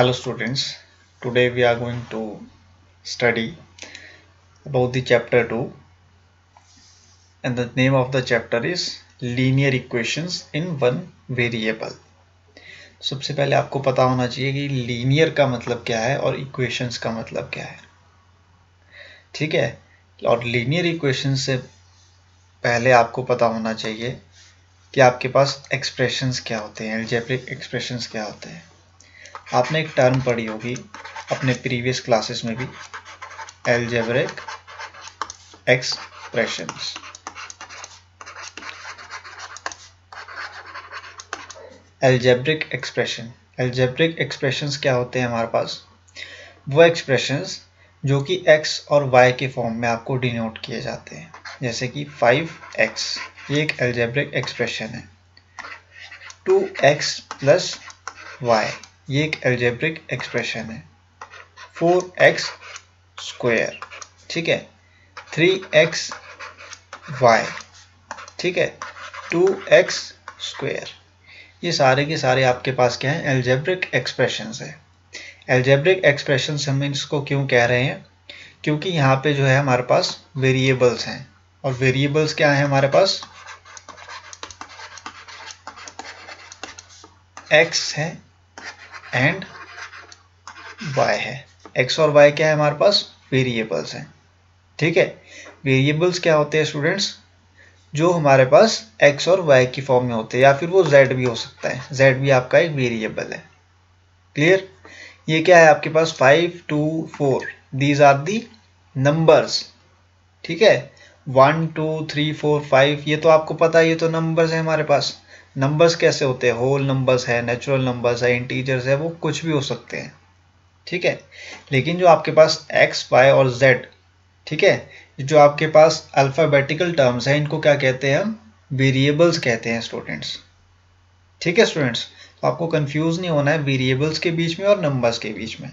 Hello students, today we are going to study about the chapter 2 and the name of the chapter is linear equations in one variable. सबसे पहले आपको पता होना चाहिए कि linear का मतलब क्या है और इक्वेशंस का मतलब क्या है, ठीक है। और लीनियर इक्वेशंस से पहले आपको पता होना चाहिए कि आपके पास एक्सप्रेशंस क्या होते हैं, अलजेब्रिक एक्सप्रेशंस क्या होते हैं। आपने एक टर्म पढ़ी होगी अपने प्रीवियस क्लासेस में भी, अलजेब्रिक एक्सप्रेशंस। अलजेब्रिक एक्सप्रेशंस क्या होते हैं हमारे पास? वो एक्सप्रेशंस जो कि x और y के फॉर्म में आपको डिनोट किए जाते हैं, जैसे कि 5x ये एक अलजेब्रिक एक्सप्रेशन है, 2x प्लस y ये एक अलजेब्रिक एक्सप्रेशन है, 4x स्क्वायर, ठीक है, 3x y, ठीक है, 2x स्क्वायर, ये सारे के सारे आपके पास क्या है? अलजेब्रिक एक्सप्रेशंस है। अलजेब्रिक एक्सप्रेशंस हम इसको क्यों कह रहे हैं? क्योंकि यहाँ पे जो है हमारे पास वेरिएबल्स हैं, और वेरिएबल्स क्या है हमारे पास? x है एंड y है। x और y क्या है हमारे पास? वेरिएबल्स हैं, ठीक है। वेरिएबल्स क्या होते हैं स्टूडेंट्स? जो हमारे पास x और y की फॉर्म में होते हैं, या फिर वो z भी हो सकता है, z भी आपका एक वेरिएबल है। क्लियर? ये क्या है आपके पास? 5 2 4 दीज आर दी नंबर्स, ठीक है। 1 2 3 4 5 ये तो आपको पता है, ये तो नंबर्स है हमारे पास। नंबर्स कैसे होते हैं? होल नंबर्स है, नेचुरल नंबर्स है, इंटीजर्स है, वो कुछ भी हो सकते हैं, ठीक है। लेकिन जो आपके पास x y और z, ठीक है, जो आपके पास अल्फाबेटिकल टर्म्स हैं, इनको क्या कहते हैं हम? वेरिएबल्स कहते हैं स्टूडेंट्स, ठीक है स्टूडेंट्स। तो आपको कंफ्यूज नहीं होना है वेरिएबल्स के बीच में और नंबर्स के बीच में।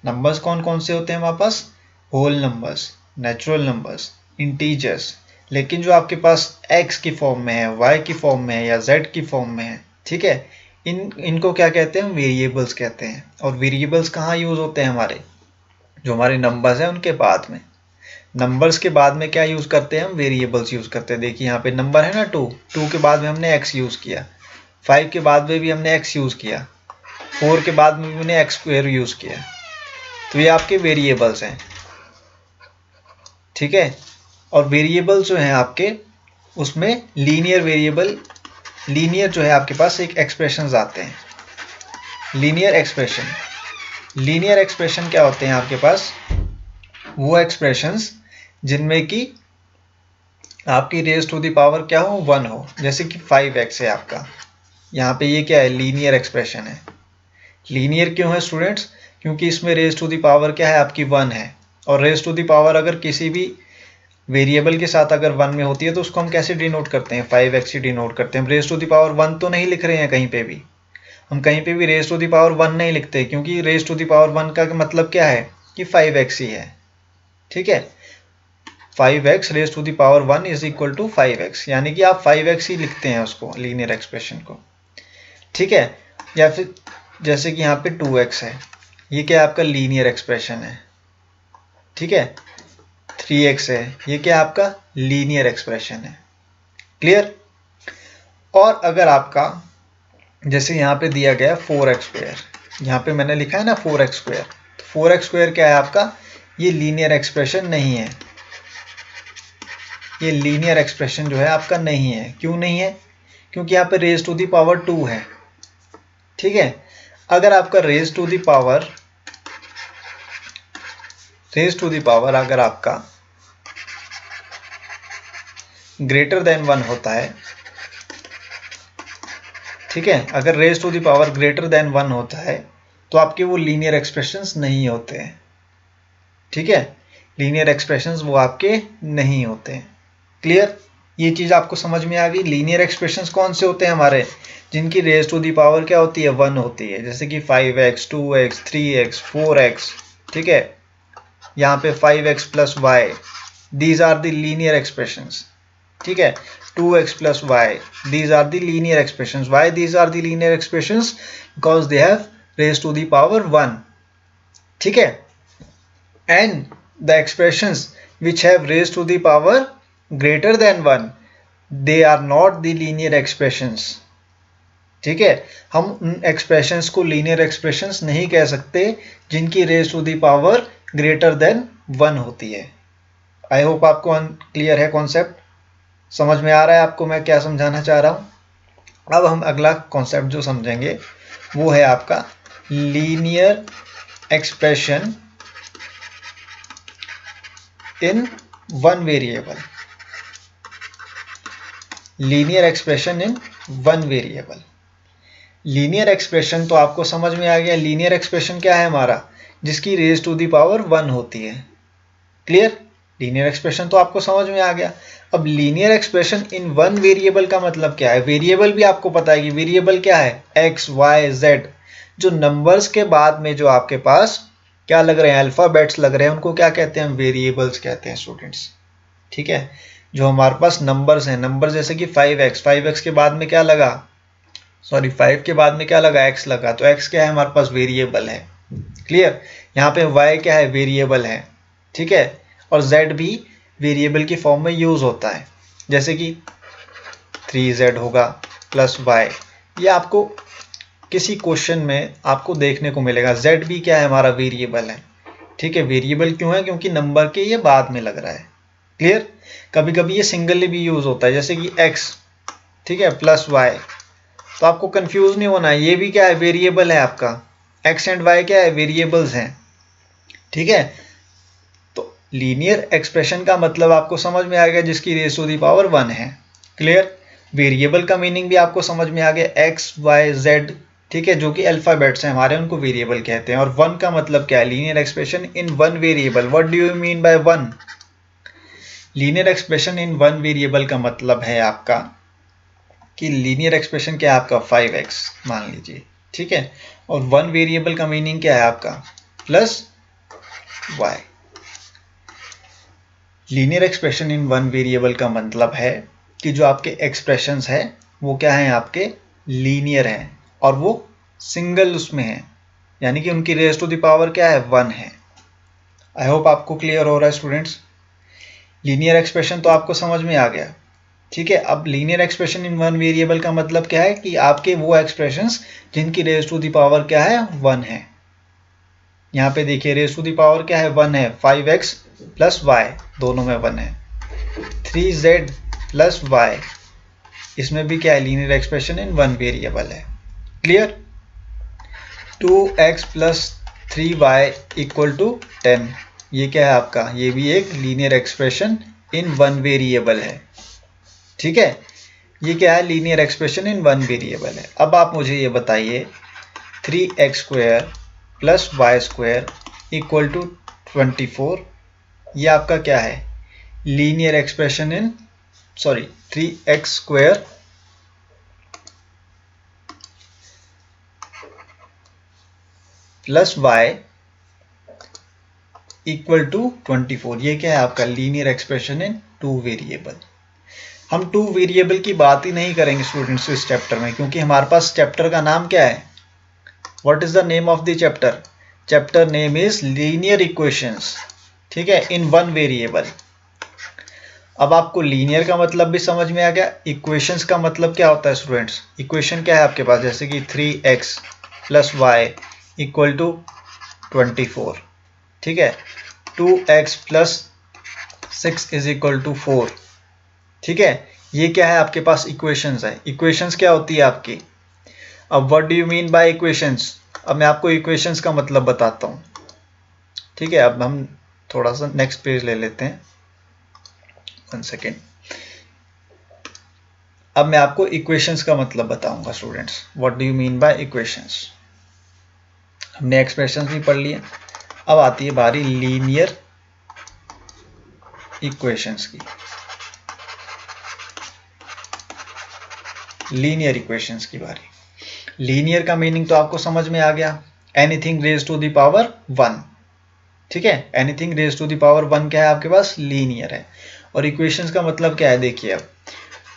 नंबर्स कौन कौन से होते हैं हमारे पास? Whole numbers, natural numbers, integers. लेकिन जो आपके पास x की फॉर्म में है, y की फॉर्म में है या z की फॉर्म में है, ठीक है, इनको क्या कहते हैं? वेरिएबल्स कहते हैं। और वेरिएबल्स कहाँ यूज होते हैं हमारे? जो हमारे नंबर्स हैं उनके बाद में। नंबर्स के बाद में क्या यूज करते हैं हम? वेरिएबल्स यूज करते हैं। देखिए यहाँ पे नंबर है ना 2, 2 के बाद में हमने x यूज किया, 5 के बाद में भी हमने x यूज किया, 4 के बाद में भी हमने x स्क्वायर यूज किया। तो ये आपके वेरिएबल्स हैं, ठीक है। और वेरिएबल जो हैं आपके, उसमें लीनियर वेरिएबल, लीनियर जो है आपके पास एक एक्सप्रेशंस आते हैं, लीनियर एक्सप्रेशन क्या होते हैं आपके पास? वो एक्सप्रेशंस जिनमें कि आपकी रेज टू द पावर क्या हो? 1 हो। जैसे कि 5x है आपका, यहाँ पे ये क्या है? लीनियर एक्सप्रेशन है। लीनियर क्यों है स्टूडेंट्स? क्योंकि इसमें रेज टू द पावर क्या है आपकी? 1 है। और रेज टू द पावर अगर किसी भी वेरिएबल के साथ अगर 1 में होती है तो उसको हम कैसे डिनोट करते हैं? 5x ही डिनोट करते हैं। हम रेज टू द पावर 1 तो नहीं लिख रहे हैं कहीं पे भी, हम कहीं पे भी रेज टू द पावर 1 नहीं लिखते, क्योंकि रेज टू द पावर 1 का मतलब क्या है? कि 5x ही है, ठीक है। 5x raise to the power 1 is equal to 5x, यानी कि आप 5x ही लिखते हैं उसको, लीनियर एक्सप्रेशन को, ठीक है। या फिर जैसे कि यहाँ पे 2x है, ये क्या आपका? लीनियर एक्सप्रेशन है, ठीक है। 3x है, ये क्या आपका? लीनियर एक्सप्रेशन है। क्लियर? और अगर आपका जैसे यहाँ पे दिया गया 4x स्क्वायर, यहाँ पे मैंने लिखा है ना 4x स्क्वायर, तो 4x स्क्वायर क्या है आपका? ये लीनियर एक्सप्रेशन नहीं है, ये लीनियर एक्सप्रेशन जो है आपका नहीं है। क्यों नहीं है? क्योंकि यहाँ पे रेज टू द पावर 2 है, ठीक है। अगर आपका रेज टू द पावर अगर आपका ग्रेटर देन 1 होता है, ठीक है, अगर raise to the power greater than 1 होता है तो आपके वो लीनियर एक्सप्रेशंस नहीं होते हैं, ठीक है। लीनियर एक्सप्रेशंस वो आपके नहीं होते हैं। क्लियर? ये चीज आपको समझ में आ गई? लीनियर एक्सप्रेशंस कौन से होते हैं हमारे? जिनकी रेज टू दी पावर क्या होती है? 1 होती है। जैसे कि 5x 2x 3x 4x, ठीक है। यहाँ पे 5x plus y, these are the linear expressions, ठीक है। 2x plus y, these are the linear expressions. Why these are the linear expressions? Because they have raise to the power 1, ठीक है, and the expressions which have raise to the power greater than 1 they are not the linear expressions, ठीक है। हम उन expressions को linear expressions नहीं कह सकते जिनकी raise to the power greater than 1 होती है। आई होप आपको क्लियर है कॉन्सेप्ट, समझ में आ रहा है आपको मैं क्या समझाना चाह रहा हूं। अब हम अगला कॉन्सेप्ट जो समझेंगे वो है आपका linear expression in one variable. Linear expression in one variable. Linear expression तो आपको समझ में आ गया। लीनियर एक्सप्रेशन क्या है हमारा, जिसकी रेज टू द पावर 1 होती है। क्लियर, लीनियर एक्सप्रेशन तो आपको समझ में आ गया। अब linear expression in one variable का मतलब क्या है। वेरिएबल भी आपको पता है कि वेरिएबल क्या है, एक्स वाई जेड। जो नंबर्स के बाद में जो आपके पास क्या लग रहे हैं, अल्फाबेट्स लग रहे हैं, उनको क्या कहते हैं, वेरिएबल्स कहते हैं स्टूडेंट्स, ठीक है। जो हमारे पास नंबर्स हैं, नंबर जैसे कि 5x, 5x के बाद में क्या लगा, सॉरी 5 के बाद में क्या लगा, x लगा, तो x क्या है हमारे पास, वेरिएबल है। क्लियर, यहाँ पे y क्या है, वेरिएबल है, ठीक है। और z भी वेरिएबल की फॉर्म में यूज होता है, जैसे कि 3z होगा प्लस y। ये आपको किसी क्वेश्चन में आपको देखने को मिलेगा। z भी क्या है हमारा, वेरिएबल है, ठीक है। वेरिएबल क्यों है, क्योंकि नंबर के ये बाद में लग रहा है। क्लियर, कभी कभी ये सिंगल भी यूज होता है, जैसे कि x, ठीक है, प्लस y। तो आपको कंफ्यूज नहीं होना है, ये भी क्या है, वेरिएबल है आपका। x एंड y क्या है, वेरिएबल्स हैं, ठीक है। तो लीनियर एक्सप्रेशन का मतलब आपको समझ में आ गया, जिसकी रेज टू द पावर 1 है। क्लियर, वेरिएबल का मीनिंग भी आपको समझ में आ गया, x y z, ठीक है, जो कि अल्फाबेट्स हैं हमारे, उनको वेरिएबल कहते हैं। और 1 का मतलब क्या है, linear expression in one variable. What do you mean bye 1? Linear expression in one variable का मतलब है आपका कि लीनियर एक्सप्रेशन क्या है आपका, 5x मान लीजिए, ठीक है। और वन वेरिएबल का मीनिंग क्या है आपका, plus y। Linear expression in one variable का मतलब है कि जो आपके एक्सप्रेशंस है वो क्या है, आपके लीनियर हैं और वो सिंगल उसमें है, यानी कि उनकी रेज टू द पावर क्या है, 1 है। आई होप आपको क्लियर हो रहा है स्टूडेंट्स। लीनियर एक्सप्रेशन तो आपको समझ में आ गया, ठीक है। अब linear expression in one variable का मतलब क्या है कि आपके वो एक्सप्रेशंस जिनकी रेज टू द पावर क्या है, 1 है। यहाँ पे देखिए रेज टू द पावर क्या है, 1 है। 5x प्लस y दोनों में 1 है। 3z प्लस y, इसमें भी क्या है, linear expression in one variable है। Clear, 2x plus 3y equal to 10, ये क्या है आपका, ये भी एक linear expression in one variable है, ठीक है। ये क्या है, linear expression in one variable है। अब आप मुझे ये बताइए 3x square plus Y square equal to 24, ये आपका क्या है, linear expression in, sorry 3x square plus Y equal to 24, ये क्या है आपका, लीनियर एक्सप्रेशन इन टू वेरिएबल। हम टू वेरिएबल की बात ही नहीं करेंगे स्टूडेंट्स इस चैप्टर में, क्योंकि हमारे पास चैप्टर का नाम क्या है, what is the name of the chapter, chapter name is linear equations, ठीक है, इन वन वेरिएबल। अब आपको लीनियर का मतलब भी समझ में आ गया। इक्वेशंस का मतलब क्या होता है स्टूडेंट्स, इक्वेशन क्या है आपके पास, जैसे कि 3x plus Y equal to 24, ठीक है। 2x plus 6 is equal to 4, ठीक है। ये क्या है आपके पास, इक्वेशंस है। इक्वेशंस क्या होती है आपकी। अब what do you mean bye equations, अब मैं आपको इक्वेशंस का मतलब बताता हूँ, ठीक है। अब हम थोड़ा सा नेक्स्ट पेज ले लेते हैं, 1 सेकेंड। अब मैं आपको इक्वेशंस का मतलब बताऊंगा students, what do you mean bye equations. हमने एक्सप्रेशंस भी पढ़ लिए, अब आती है बारी लीनियर इक्वेशंस की। लीनियर इक्वेशंस की बारी। लीनियर का मीनिंग तो आपको समझ में आ गया, anything raise to the power 1, ठीक है। Anything raise to the power 1 क्या है आपके पास, लीनियर है। और इक्वेशंस का मतलब क्या है, देखिए अब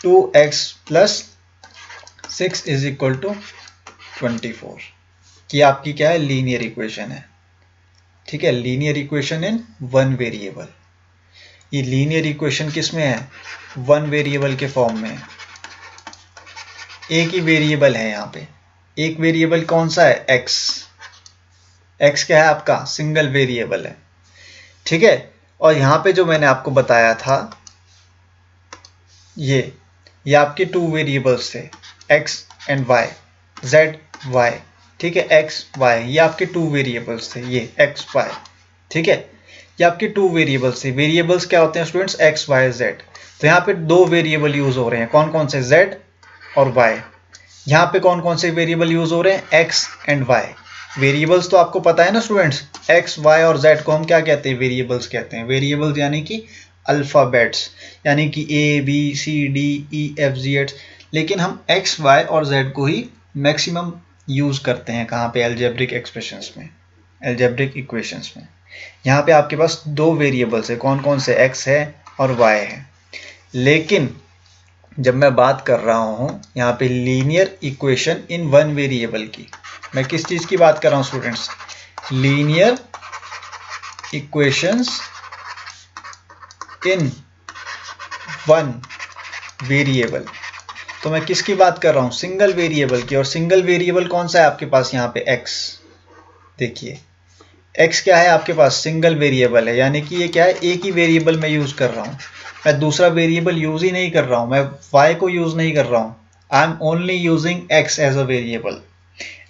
2x plus 6 is equal to 24, कि आपकी क्या है, लीनियर इक्वेशन है। ठीक है, linear equation in one variable. ये लीनियर इक्वेशन किस में है, वन वेरिएबल के फॉर्म में है। एक ही वेरिएबल है यहाँ पे, एक वेरिएबल कौन सा है, एक्स। एक्स क्या है आपका, सिंगल वेरिएबल है। ठीक है, और यहाँ पे जो मैंने आपको बताया था, ये आपके टू वेरिएबल्स थे, X and Y, Z Y. ठीक है, एक्स वाई ये आपके टू वेरिएबल्स थे, ये एक्स वाई। ठीक है, ये आपके टू वेरिएबल्स थे। वेरिएबल्स क्या होते हैं स्टूडेंट्स, एक्स वाई जेड। तो यहाँ पे दो वेरिएबल यूज हो रहे हैं, कौन कौन से, जेड और वाई। यहाँ पे कौन कौन से वेरिएबल यूज हो रहे हैं, एक्स एंड वाई। वेरिएबल्स तो आपको पता है ना स्टूडेंट्स, एक्स वाई और जेड को हम क्या कहते हैं, वेरिएबल्स कहते हैं। वेरिएबल्स यानी कि अल्फ़ाबेट्स, यानी कि A B C D E F G H. लेकिन हम एक्स वाई और जेड को ही मैक्सिमम यूज करते हैं, कहाँ पे, अलजेब्रिक एक्सप्रेशंस में, अलजेब्रिक इक्वेशंस में। यहाँ पे आपके पास दो वेरिएबल्स है, कौन कौन से, एक्स है और वाई है। लेकिन जब मैं बात कर रहा हूं यहाँ पे linear equation in one variable की, मैं किस चीज की बात कर रहा हूं स्टूडेंट्स, लीनियर इक्वेशंस इन वन वेरिएबल। तो मैं किसकी बात कर रहा हूं, सिंगल वेरिएबल की। और सिंगल वेरिएबल कौन सा है आपके पास, यहाँ पे एक्स। देखिए एक्स क्या है आपके पास, सिंगल वेरिएबल है, यानी कि ये क्या है, एक ही वेरिएबल में यूज कर रहा हूं। मैं दूसरा वेरिएबल यूज ही नहीं कर रहा हूं, मैं y को यूज नहीं कर रहा हूं। I am only using x as a variable.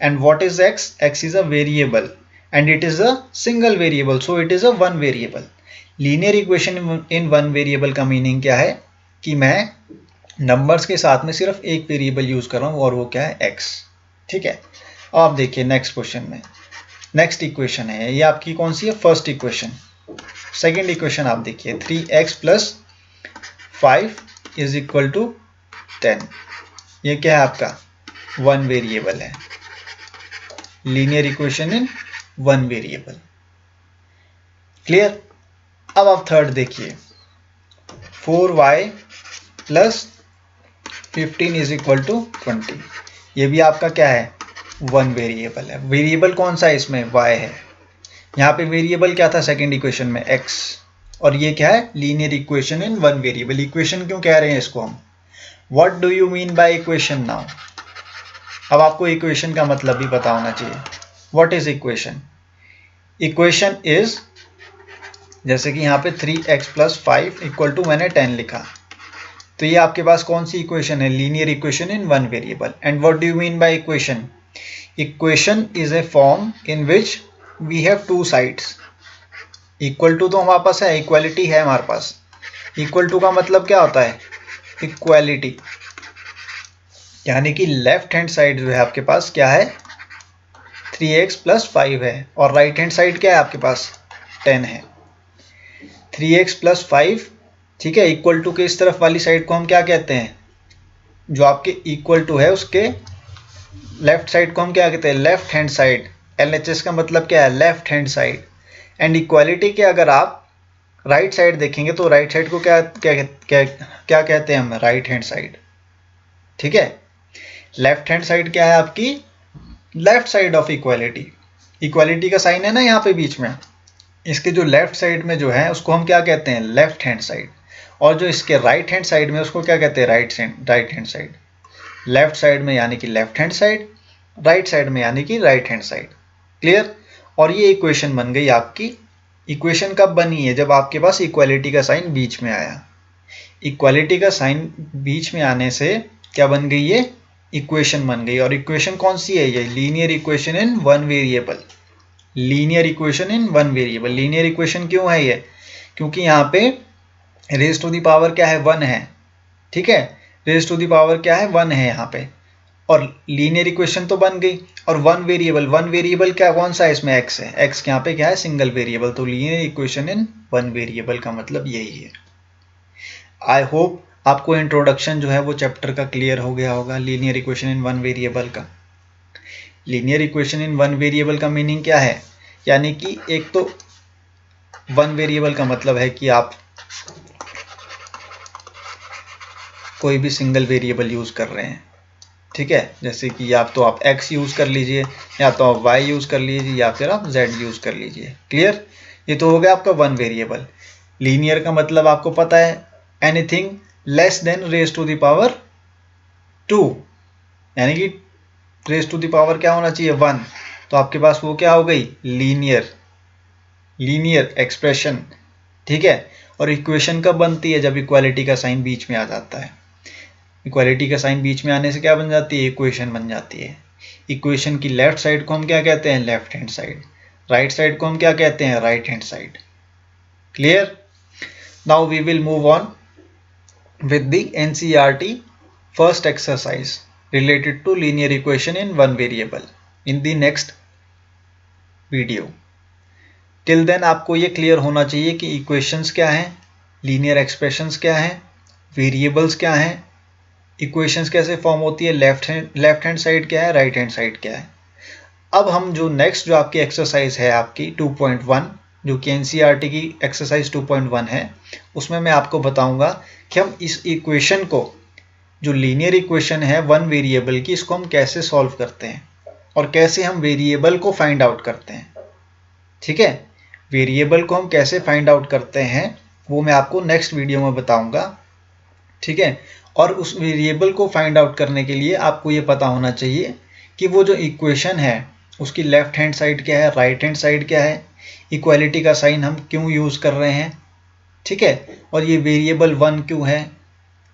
And what is x, x is a variable and it is a single variable, so it is a one variable. Linear equation in one variable का meaning क्या है, कि मैं numbers के साथ में सिर्फ एक वेरिएबल यूज कर रहा हूं, और वो क्या है, x। ठीक है, अब आप देखिए नेक्स्ट क्वेश्चन में, नेक्स्ट इक्वेशन है ये आपकी कौन सी है, फर्स्ट इक्वेशन। सेकेंड इक्वेशन आप देखिए, 3x plus 5 is equal to 10। ये क्या है आपका, वन वेरिएबल है, linear equation in one variable. Clear. अब आप थर्ड देखिए, 4y plus 15 is equal to 20। ये भी आपका क्या है, वन वेरिएबल है। वेरिएबल कौन सा है इसमें, y है। यहाँ पे वेरिएबल क्या था सेकेंड इक्वेशन में, x। और ये क्या है, linear equation in one variable. Equation क्यों कह रहे हैं इसको हम, what do you mean by equation now. अब आपको इक्वेशन का मतलब भी पता होना चाहिए। What is equation, equation is, जैसे कि यहाँ पे 3x प्लस 5 इक्वल टू मैंने 10 लिखा, तो ये आपके पास कौन सी इक्वेशन है, linear equation in one variable. And what do you mean by equation, equation is a form in which we have two sides. Equal to तो हमारे पास है, इक्वालिटी है हमारे पास। इक्वल टू का मतलब क्या होता है, इक्वालिटी, यानी कि लेफ्ट हैंड साइड जो है आपके पास क्या है, 3x प्लस 5 है, और राइट हैंड साइड क्या है आपके पास, 10 है। 3x प्लस 5, ठीक है, इक्वल टू के इस तरफ वाली साइड को हम क्या कहते हैं, जो आपके इक्वल टू है उसके लेफ्ट साइड को हम क्या कहते हैं, लेफ्ट हैंड साइड। LHS का मतलब क्या है, left hand side. And equality के अगर आप राइट साइड देखेंगे तो राइट साइड को क्या क्या क्या क्या कहते हैं हम, राइट हैंड साइड। ठीक है, लेफ्ट हैंड साइड क्या है आपकी, left side of equality. Equality का साइन है ना यहाँ पे बीच में, इसके जो लेफ्ट साइड में जो है उसको हम क्या कहते हैं, लेफ्ट हैंड साइड। और जो इसके राइट हैंड साइड में उसको क्या कहते हैं, right hand side. Left side में यानी कि left hand side, right side में यानी कि राइट हैंड साइड। क्लियर। और ये इक्वेशन बन गई आपकी। इक्वेशन कब बनी है, जब आपके पास इक्वालिटी का साइन बीच में आया। इक्वालिटी का साइन बीच में आने से क्या बन गई, ये इक्वेशन बन गई। और इक्वेशन कौन सी है, ये linear equation in one variable. Linear equation in one variable. Linear equation क्यों है ये, क्योंकि यहाँ पे रेज टू दी पावर क्या है, वन है। ठीक है, रेज टू दी पावर क्या है, वन है यहाँ पे। और लीनियर इक्वेशन तो बन गई। और वन वेरिएबल क्या कौन सा है इसमें, एक्स है। एक्स यहाँ पे क्या है, सिंगल वेरिएबल। तो linear equation in one variable का मतलब यही है। आई होप आपको इंट्रोडक्शन जो है वो चैप्टर का क्लियर हो गया होगा, linear equation in one variable का। Linear equation in one variable का मीनिंग क्या है, यानी कि एक तो वन वेरिएबल का मतलब है कि आप कोई भी सिंगल वेरिएबल यूज कर रहे हैं। ठीक है, जैसे कि या तो आप x यूज़ कर लीजिए, या तो आप y यूज़ कर लीजिए, या फिर आप z यूज़ कर लीजिए। क्लियर? ये तो हो गया आपका वन वेरिएबल। लीनियर का मतलब आपको पता है, anything less than raise to the power 2, यानी कि रेज टू द पावर क्या होना चाहिए, 1। तो आपके पास वो क्या हो गई, लीनियर एक्सप्रेशन। ठीक है, और इक्वेशन कब बनती है, जब इक्वालिटी का साइन बीच में आ जाता है। इक्वालिटी का साइन बीच में आने से क्या बन जाती है, इक्वेशन बन जाती है। इक्वेशन की लेफ्ट साइड को हम क्या कहते हैं, left hand side. Right side को हम क्या कहते हैं, right hand side. Clear? Now we will move on with the NCERT first exercise related to linear equation in one variable in the next video. Till then आपको ये clear होना चाहिए कि इक्वेशंस क्या हैं, लीनियर एक्सप्रेशंस क्या हैं, variables क्या हैं, इक्वेशंस कैसे फॉर्म होती है, लेफ्ट हैंड साइड क्या है, राइट हैंड साइड क्या है। अब हम जो नेक्स्ट जो आपकी एक्सरसाइज है आपकी 2.1, जो कि एनसीईआरटी की एक्सरसाइज 2.1 है, उसमें मैं आपको बताऊंगा कि हम इस इक्वेशन को, जो लीनियर इक्वेशन है वन वेरिएबल की, इसको हम कैसे सॉल्व करते हैं और कैसे हम वेरिएबल को फाइंड आउट करते हैं। ठीक है, वेरिएबल को हम कैसे फाइंड आउट करते हैं वो मैं आपको नेक्स्ट वीडियो में बताऊंगा। ठीक है, और उस वेरिएबल को फाइंड आउट करने के लिए आपको ये पता होना चाहिए कि वो जो इक्वेशन है उसकी लेफ्ट हैंड साइड क्या है, राइट हैंड साइड क्या है, इक्वालिटी का साइन हम क्यों यूज़ कर रहे हैं। ठीक है, और ये वेरिएबल वन क्यों है,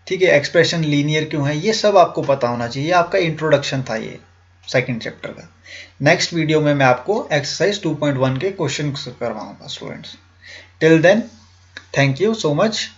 ठीक है, एक्सप्रेशन लीनियर क्यों है, ये सब आपको पता होना चाहिए। आपका इंट्रोडक्शन था ये सेकंड चैप्टर का। नेक्स्ट वीडियो में मैं आपको एक्सरसाइज 2.1 के क्वेश्चन करवाऊंगा students. Till then, thank you so much.